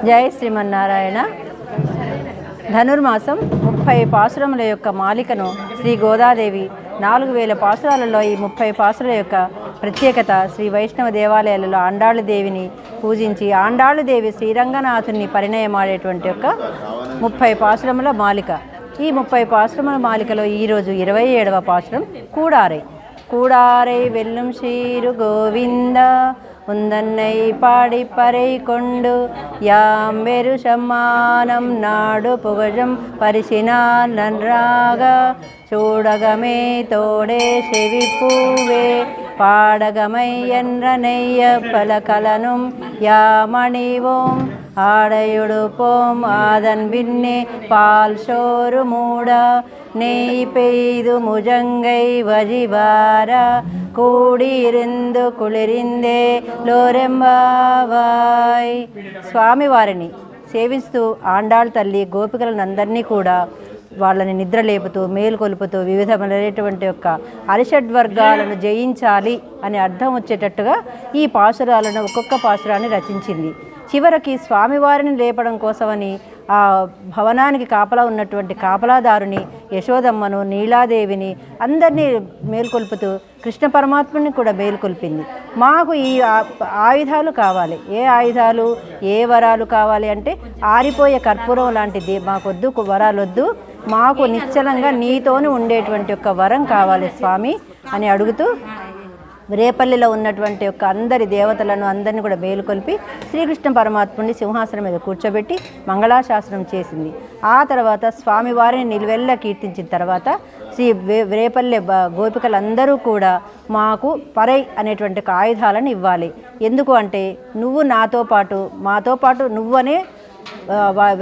జై శ్రీమన్నారాయణ. ధనుర్మాసం 30 పాసురముల యొక్క మాలికను శ్రీ గోదాదేవి 4000 పాసురాలలో ఈ 30 పాసుల యొక్క ప్రత్యేకత శ్రీ వైష్ణవ దేవాలయాలలో ఆండాళ్ళు దేవిని పూజించి ఆండాళ్ళు దేవి శ్రీరంగనాథుని పరిణయమాడేటువంటి యొక్క 30 పాసురముల మాలిక. ఈ 30 పాసురముల మాలికలో ఈరోజు 27వ పాసురం కూడారై. కూడారై వెల్లుం శ్రీరు గోవింద ఉందన్నై పాడి పరై కొండు యాంబెరు సమ్మానం నాడు పుగజం పరిశినాలన్రాగా చూడగమే తోడే செவிப்பூவே பாடகமை என்ற நெய்ய பலகலனும் யாமணிவோம் ஆடையுடுப்போம் ஆதன் பின்னே பால் சோறு மூட நெய் பெய்து முஜங்கை வஜிவார కూడిరిందు కుళిరిందే లోరెంబావాయ్. స్వామివారిని సేవిస్తూ ఆండాళ్ తల్లి గోపికలనందరినీ కూడా వాళ్ళని నిద్రలేపుతూ మేలుకొలుపుతూ వివిధమైనటువంటి యొక్క అరిషడ్వర్గాలను జయించాలి అని అర్థం వచ్చేటట్టుగా ఈ పాసురాలను ఒక్కొక్క పాసురాన్ని రచించింది. చివరికి స్వామివారిని లేపడం కోసమని ఆ భవనానికి కాపలా ఉన్నటువంటి కాపలాదారుని యశోదమ్మను నీలాదేవిని అందరినీ మేల్కొల్పుతూ కృష్ణ పరమాత్మని కూడా మేల్కొల్పింది. మాకు ఈ ఆయుధాలు కావాలి. ఏ ఆయుధాలు, ఏ వరాలు కావాలి అంటే ఆరిపోయే కర్పూరం లాంటిది మాకొద్దు, వరాలొద్దు, మాకు నిశ్చలంగా నీతోని ఉండేటువంటి ఒక వరం కావాలి స్వామి అని అడుగుతూ రేపల్లిలో ఉన్నటువంటి యొక్క అందరి దేవతలను అందరినీ కూడా మేలుకొల్పి శ్రీకృష్ణ పరమాత్ముని సింహాసనం మీద కూర్చోబెట్టి మంగళాశాసనం చేసింది. ఆ తర్వాత స్వామివారిని నిలువెల్లా కీర్తించిన తర్వాత శ్రీ రేపల్లె గోపికలందరూ కూడా మాకు పరై అనేటువంటి ఆయుధాలను ఇవ్వాలి. ఎందుకు అంటే నువ్వు నాతో పాటు మాతో పాటు నువ్వనే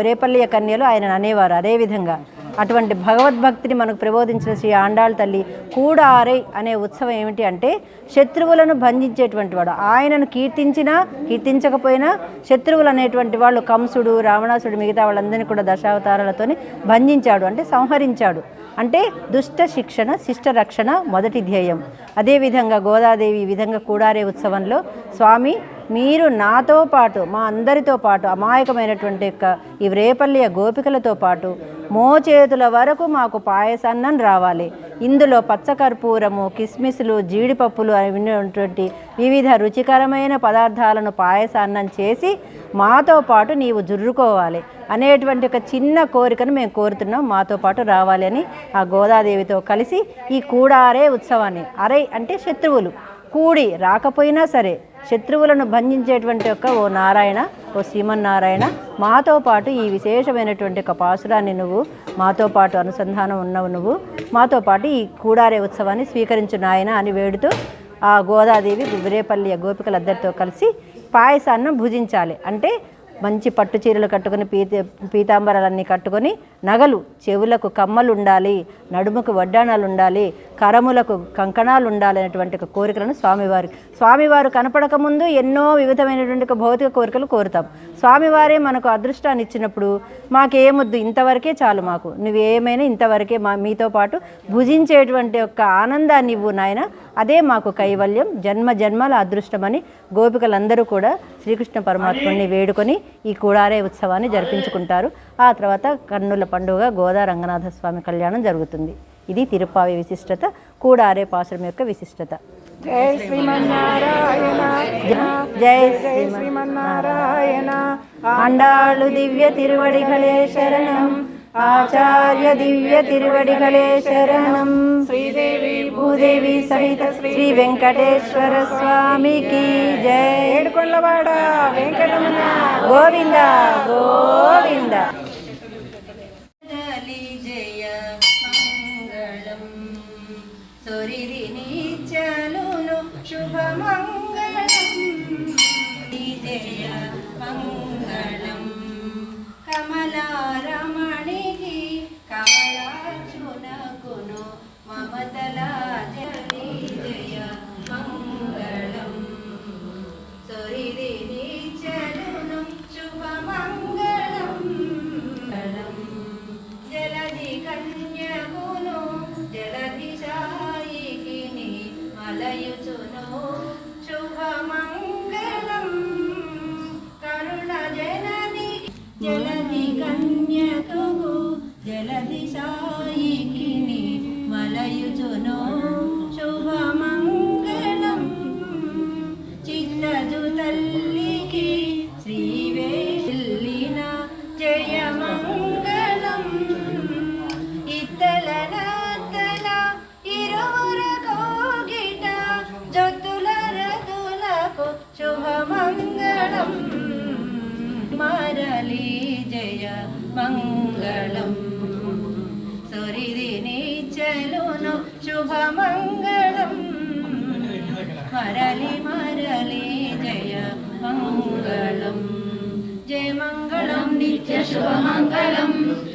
రేపల్లి కన్యలు ఆయన అనేవారు. అదేవిధంగా అటువంటి భగవద్భక్తిని మనకు ప్రబోధించిన శ్రీ ఆండాళ్ తల్లి కూడారై అనే ఉత్సవం ఏమిటి అంటే శత్రువులను బంధించేటువంటి వాడు. ఆయనను కీర్తించినా కీర్తించకపోయినా శత్రువులు అనేటువంటి వాళ్ళు కంసుడు, రావణాసుడు, మిగతా వాళ్ళందరినీ కూడా దశావతారాలతో బంధించాడు, అంటే సంహరించాడు. అంటే దుష్ట శిక్షణ శిష్ట రక్షణ మొదటి ధ్యేయం. అదేవిధంగా గోదాదేవి ఈ విధంగా కూడారే ఉత్సవంలో స్వామి మీరు నాతో పాటు మా అందరితో పాటు అమాయకమైనటువంటి యొక్క ఈ రేపల్లియ గోపికలతో పాటు మోచేతుల వరకు మాకు పాయసాన్నం రావాలి. ఇందులో పచ్చకర్పూరము, కిస్మిస్లు, జీడిపప్పులు అనేటువంటి వివిధ రుచికరమైన పదార్థాలను పాయసాన్నం చేసి మాతో పాటు నీవు జుర్రుకోవాలి అనేటువంటి ఒక చిన్న కోరికను మేము కోరుతున్నాం, మాతో పాటు రావాలి అని ఆ గోదాదేవితో కలిసి ఈ కూడారే ఉత్సవాన్ని, అరై అంటే శత్రువులు, కూడి రాకపోయినా సరే శత్రువులను బంధించేటువంటి యొక్క ఓ నారాయణ, ఓ శ్రీమన్నారాయణ మాతో పాటు ఈ విశేషమైనటువంటి ఒక పాసురాన్ని నువ్వు మాతో పాటు అనుసంధానం ఉన్నవు, నువ్వు మాతో పాటు ఈ కూడారే ఉత్సవాన్ని స్వీకరించు నాయన అని వేడుతూ ఆ గోదాదేవి రేపల్లి గోపికలందరితో కలిసి పాయసాన్నం భుజించాలి. అంటే మంచి పట్టు చీరలు కట్టుకొని పీతాంబరాలన్నీ కట్టుకొని నగలు, చెవులకు కమ్మలు ఉండాలి, నడుముకు వడ్డాణాలు ఉండాలి, కరములకు కంకణాలు ఉండాలి అనేటువంటి కోరికలను స్వామివారు కనపడకముందు ఎన్నో వివిధమైనటువంటి భౌతిక కోరికలు కోరుతాం. స్వామివారే మనకు అదృష్టాన్ని ఇచ్చినప్పుడు మాకేమొద్దు, ఇంతవరకే చాలు, మాకు నువ్వేమైనా ఇంతవరకే మీతో పాటు భుజించేటువంటి యొక్క ఆనందాన్ని ఇవ్వు నాయన, అదే మాకు కైవల్యం, జన్మ జన్మల అదృష్టమని గోపికలందరూ కూడా శ్రీకృష్ణ పరమాత్ముని వేడుకొని ఈ కూడారే ఉత్సవాన్ని జరిపించుకుంటారు. ఆ తర్వాత కన్నుల పండుగ గోదా రంగనాథ స్వామి కళ్యాణం జరుగుతుంది. ఇది తిరుప్పావి విశిష్టత, కూడారే పాసురం యొక్క విశిష్టత. జై శ్రీమన్నారాయణ, జై శ్రీమన్నారాయణ. ఆండాళ్ళు దివ్య తిరువడిగలే శరణం, ఆచార్య దివ్య తిరువడిగలే శరణం. శ్రీదేవి భూదేవి సహిత శ్రీ వెంకటేశ్వర స్వామికి జై. ఏడుకొండవాడ వెంకటరమణ గోవింద గోవింద. జయ మంగళం సొరిని చలును శుభమంగళం, జయ మంగళం కమలారమణికి కమలాచునకును మమతల జయ జయ మంగళం సొరిని చలును శుభమంగళం, జలధి కన్యకవు జలధి సాయికిని మలయుచును శుభమంగళం చిత్తజు తల్లికి శ్రీవేల్లిన జయమంగళం ఇత్తల నత్తల ఇరువుర కోగిట జొత్తుల రతులకు శుభమంగళం మరలి జయ మంగళం సురిదిని చలును శుభమంగళం మరలి మరలి జయ మంగళం జయ మంగళం నిత్య శుభమంగళం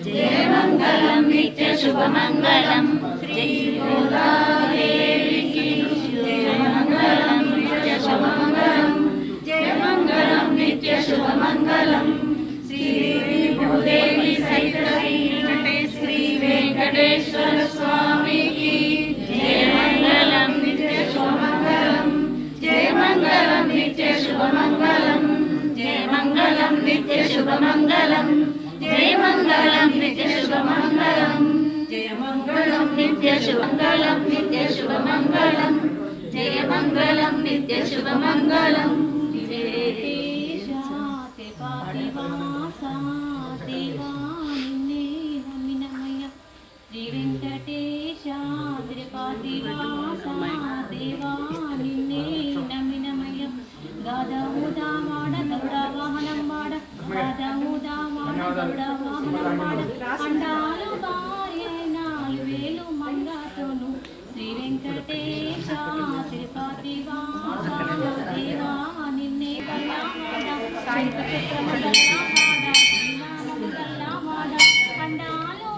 జయ మంగళం నిత్య శుభమంగళం శ్రీ గోదాదేవికి జయ మంగళం నిత్య శుభమంగళం జయ మంగళం నిత్య శుభమంగళం శ్రీ భూదేవి సహిత శ్రీ వెంకటేశ్వర స్వామికి జయ మంగళం నిత్య శుభమంగళం జయ మంగళం నిత్య శుభమంగళం జయ మంగళం నిత్య శుభమంగళం జయ మంగళం నిత్య శుభమంగళం జయ మంగళం నిత్య శుభమంగళం నిత్య శుభమంగళం జయ మంగళం నిత్య శుభమంగళం శ్రీ వెంకటేశ త్రిపాతివాస దేవా నిన్నే నమినమయ గాదముదా మాడ గరుడ వాహనం మాడ గాదముదా మాడ గరుడ వాహనం మాడ అండాలు భార్య 4000 మంగతోను శ్రీ వెంకటేశ త్రిపాతివాస దేవా నిన్నే కల్లామాడ సాయిపుత్రమల మాడ శ్రీనామముల మాడ అండాలు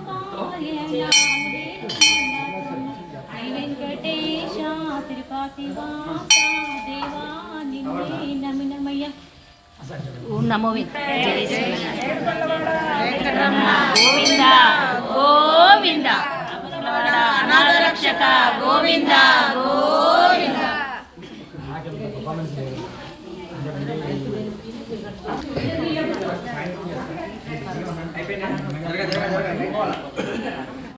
శ్రీ వెంకటేశ త్రిపాతివాస దేవా నిన్నే నమినమయ ఓం నమో వెంకటరమణ గోవింద గోవింద అనాథ రక్షక గోవింద గోవింద అయిపోయినా